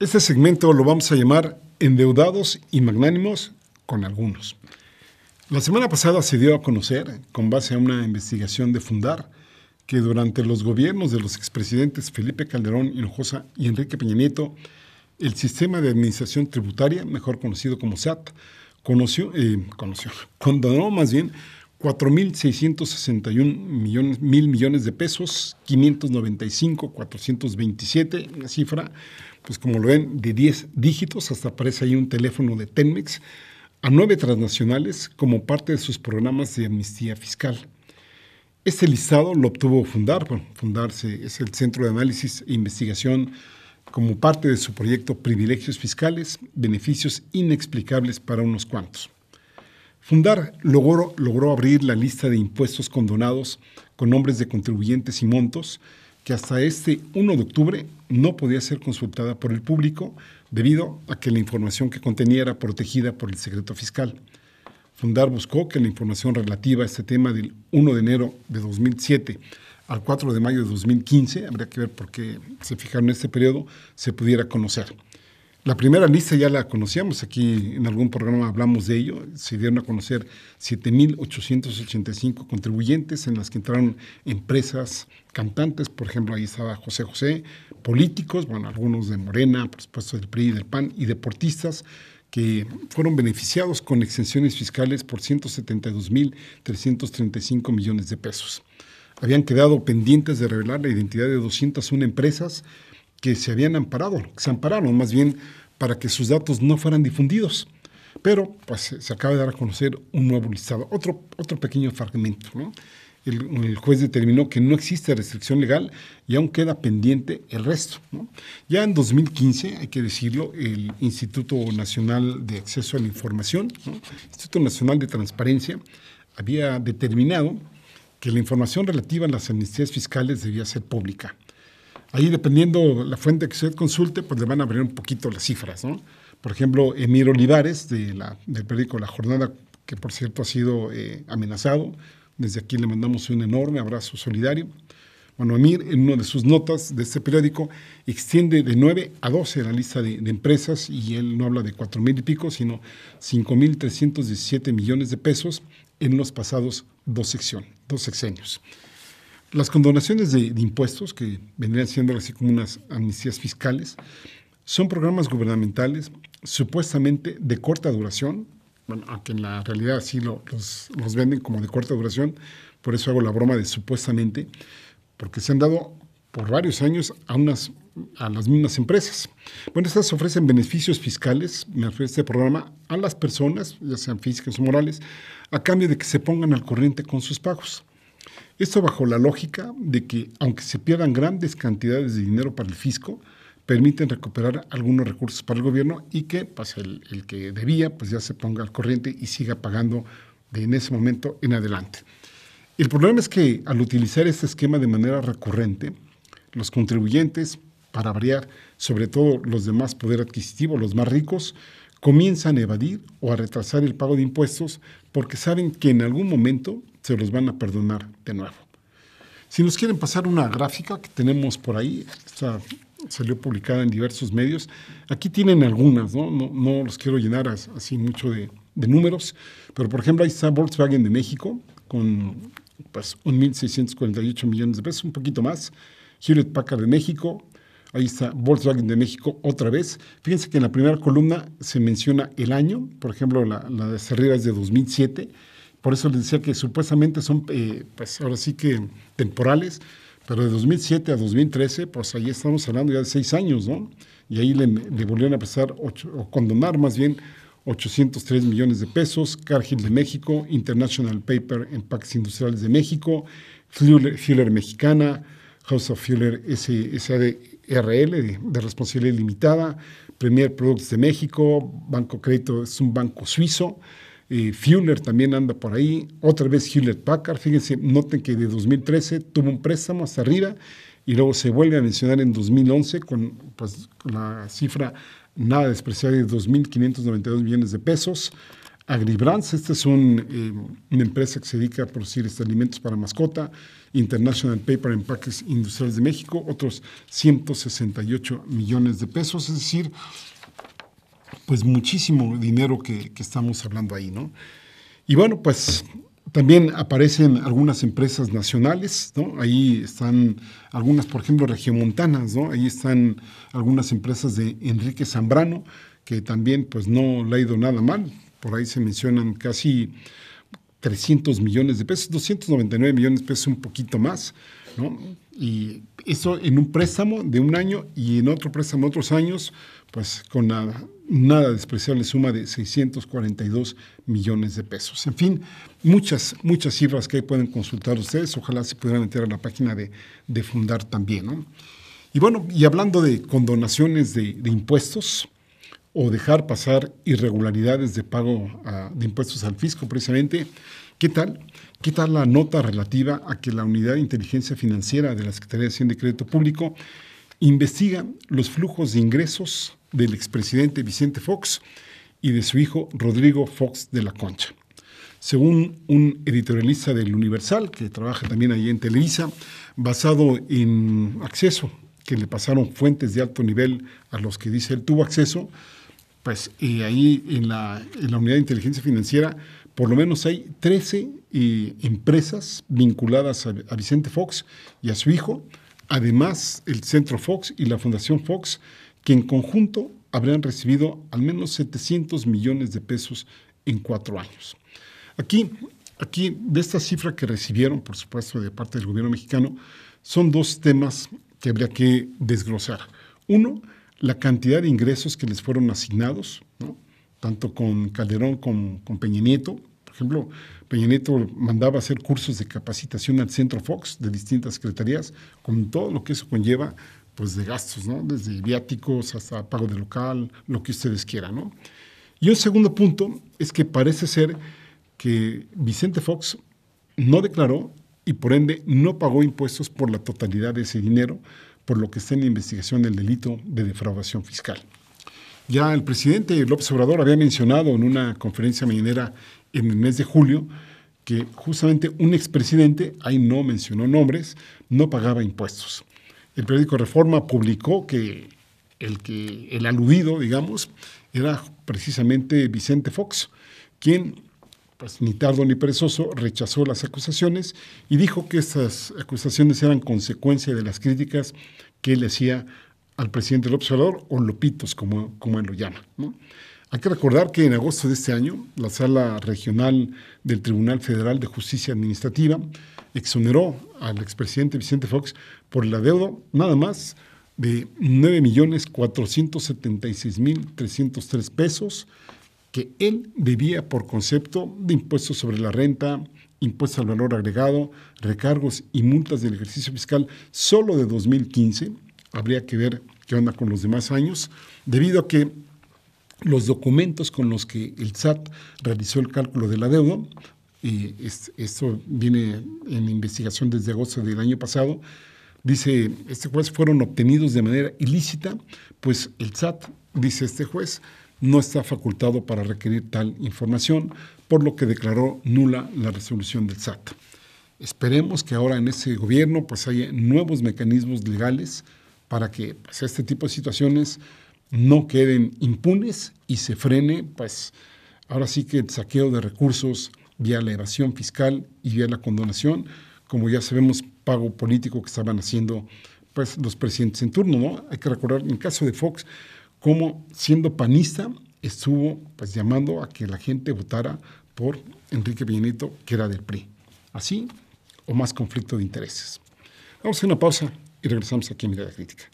Este segmento lo vamos a llamar Endeudados y Magnánimos con algunos. La semana pasada se dio a conocer, con base a una investigación de Fundar, que durante los gobiernos de los expresidentes Felipe Calderón Hinojosa y Enrique Peña Nieto, el sistema de administración tributaria, mejor conocido como SAT, condonó más bien 4.661 mil millones de pesos, 595,427, una cifra, pues como lo ven, de 10 dígitos, hasta aparece ahí un teléfono de Telmex, a 9 transnacionales como parte de sus programas de amnistía fiscal. Este listado lo obtuvo Fundar. Bueno, Fundar es el Centro de Análisis e Investigación como parte de su proyecto Privilegios Fiscales, Beneficios Inexplicables para unos cuantos. Fundar logró abrir la lista de impuestos condonados con nombres de contribuyentes y montos que hasta este 1 de octubre no podía ser consultada por el público debido a que la información que contenía era protegida por el secreto fiscal. Fundar buscó que la información relativa a este tema del 1 de enero de 2007 al 4 de mayo de 2015, habría que ver por qué se fijaron en este periodo, se pudiera conocer. La primera lista ya la conocíamos, aquí en algún programa hablamos de ello, se dieron a conocer 7.885 contribuyentes en las que entraron empresas, cantantes, por ejemplo, ahí estaba José José, políticos, bueno, algunos de Morena, por supuesto del PRI y del PAN, y deportistas que fueron beneficiados con exenciones fiscales por 172.335 millones de pesos. Habían quedado pendientes de revelar la identidad de 201 empresas que se habían amparado, que se ampararon más bien para que sus datos no fueran difundidos. Pero pues, se acaba de dar a conocer un nuevo listado, otro pequeño fragmento, ¿no? El juez determinó que no existe restricción legal y aún queda pendiente el resto, ¿no? Ya en 2015, hay que decirlo, el Instituto Nacional de Acceso a la Información, ¿no? Instituto Nacional de Transparencia, había determinado que la información relativa a las amnistías fiscales debía ser pública. Ahí, dependiendo la fuente que usted consulte, pues le van a abrir un poquito las cifras, ¿no? Por ejemplo, Emir Olivares, del periódico La Jornada, que por cierto ha sido amenazado. Desde aquí le mandamos un enorme abrazo solidario. Bueno, Emir, en una de sus notas de este periódico, extiende de 9 a 12 la lista de empresas, y él no habla de 4,000 y pico, sino 5.317 millones de pesos en los pasados dos sexenios. Las condonaciones de impuestos, que vendrían siendo así como unas amnistías fiscales, son programas gubernamentales supuestamente de corta duración, bueno, aunque en la realidad sí los venden como de corta duración, por eso hago la broma de supuestamente, porque se han dado por varios años a las mismas empresas. Bueno, estas ofrecen beneficios fiscales, me refiero a este programa, a las personas, ya sean físicas o morales, a cambio de que se pongan al corriente con sus pagos. Esto bajo la lógica de que, aunque se pierdan grandes cantidades de dinero para el fisco, permiten recuperar algunos recursos para el gobierno y que pues, el que debía pues ya se ponga al corriente y siga pagando en ese momento en adelante. El problema es que al utilizar este esquema de manera recurrente, los contribuyentes, para variar, sobre todo los de más poder adquisitivo, los más ricos, comienzan a evadir o a retrasar el pago de impuestos porque saben que en algún momento se los van a perdonar de nuevo. Si nos quieren pasar una gráfica que tenemos por ahí, salió publicada en diversos medios, aquí tienen algunas, no los quiero llenar así mucho de números, pero por ejemplo ahí está Volkswagen de México con pues 1.648 millones de pesos, un poquito más, Hewlett Packard de México, ahí está Volkswagen de México otra vez. Fíjense que en la primera columna se menciona el año, por ejemplo la de Cerrera es de 2007, por eso les decía que supuestamente son, pues ahora sí que temporales, pero de 2007 a 2013, pues ahí estamos hablando ya de 6 años, ¿no? Y ahí le volvieron a prestar, o condonar más bien, 803 millones de pesos, Cargill de México, International Paper Empaques Industriales de México, Fuller Mexicana, House of Fuller S.A.D.R.L. de responsabilidad limitada, Premier Products de México, Banco Crédito es un banco suizo, Fuller también anda por ahí, otra vez Hewlett Packard, fíjense, noten que de 2013 tuvo un préstamo hasta arriba y luego se vuelve a mencionar en 2011 con la cifra nada despreciable de 2.592 millones de pesos. AgriBrands, esta es una empresa que se dedica a producir alimentos para mascota. International Paper and Packers Industriales de México, otros 168 millones de pesos, es decir, pues muchísimo dinero que estamos hablando ahí, ¿no? Y bueno, pues también aparecen algunas empresas nacionales, ¿no? Ahí están algunas, por ejemplo, regiomontanas, ¿no? Ahí están algunas empresas de Enrique Zambrano, que también pues no le ha ido nada mal. Por ahí se mencionan casi 300 millones de pesos, 299 millones de pesos, un poquito más, ¿no? Y eso en un préstamo de un año y en otro préstamo de otros años, pues con nada despreciable suma de 642 millones de pesos. En fin, muchas cifras que ahí pueden consultar ustedes. Ojalá se pudieran meter a la página de Fundar también, ¿no? Y bueno, y hablando de condonaciones de impuestos o dejar pasar irregularidades de pago de impuestos al fisco, precisamente, ¿qué tal la nota relativa a que la Unidad de Inteligencia Financiera de la Secretaría de Hacienda y Crédito Público investiga los flujos de ingresos del expresidente Vicente Fox y de su hijo Rodrigo Fox de la Concha? Según un editorialista del Universal, que trabaja también ahí en Televisa, basado en acceso que le pasaron fuentes de alto nivel a los que dice él tuvo acceso, pues ahí en la Unidad de Inteligencia Financiera por lo menos hay 13 empresas vinculadas a Vicente Fox y a su hijo, además el Centro Fox y la Fundación Fox, que en conjunto habrían recibido al menos 700 millones de pesos en 4 años. Aquí, de esta cifra que recibieron, por supuesto, de parte del gobierno mexicano, son 2 temas que habría que desglosar. Uno, la cantidad de ingresos que les fueron asignados, ¿no? Tanto con Calderón como con Peña Nieto. Por ejemplo, Peña Nieto mandaba hacer cursos de capacitación al Centro Fox de distintas secretarías, con todo lo que eso conlleva, pues de gastos, ¿no? Desde viáticos hasta pago de local, lo que ustedes quieran, ¿no? Y un segundo punto es que parece ser que Vicente Fox no declaró y por ende no pagó impuestos por la totalidad de ese dinero, por lo que está en la investigación del delito de defraudación fiscal. Ya el presidente López Obrador había mencionado en una conferencia mañanera en el mes de julio que justamente un expresidente, ahí no mencionó nombres, no pagaba impuestos. El periódico Reforma publicó que el aludido, digamos, era precisamente Vicente Fox, quien, pues ni tardo ni perezoso, rechazó las acusaciones y dijo que estas acusaciones eran consecuencia de las críticas que él le hacía al presidente López Obrador, o Lopitos, como él lo llama, ¿no? Hay que recordar que en agosto de este año, la Sala Regional del Tribunal Federal de Justicia Administrativa exoneró al expresidente Vicente Fox por el adeudo nada más de 9,476,303 pesos que él debía por concepto de impuestos sobre la renta, impuestos al valor agregado, recargos y multas del ejercicio fiscal solo de 2015. Habría que ver qué onda con los demás años, debido a que los documentos con los que el SAT realizó el cálculo del adeudo, y esto viene en investigación desde agosto del año pasado, dice este juez, fueron obtenidos de manera ilícita, pues el SAT, dice este juez, no está facultado para requerir tal información, por lo que declaró nula la resolución del SAT. Esperemos que ahora en ese gobierno pues haya nuevos mecanismos legales para que pues, este tipo de situaciones no queden impunes y se frene, pues ahora sí que el saqueo de recursos vía la evasión fiscal y vía la condonación, como ya sabemos, pago político que estaban haciendo pues los presidentes en turno, ¿no? Hay que recordar, en el caso de Fox, cómo siendo panista estuvo pues llamando a que la gente votara por Enrique Peña Nieto, que era del PRI. Así o más conflicto de intereses. Vamos a hacer una pausa y regresamos aquí a Mirada Crítica.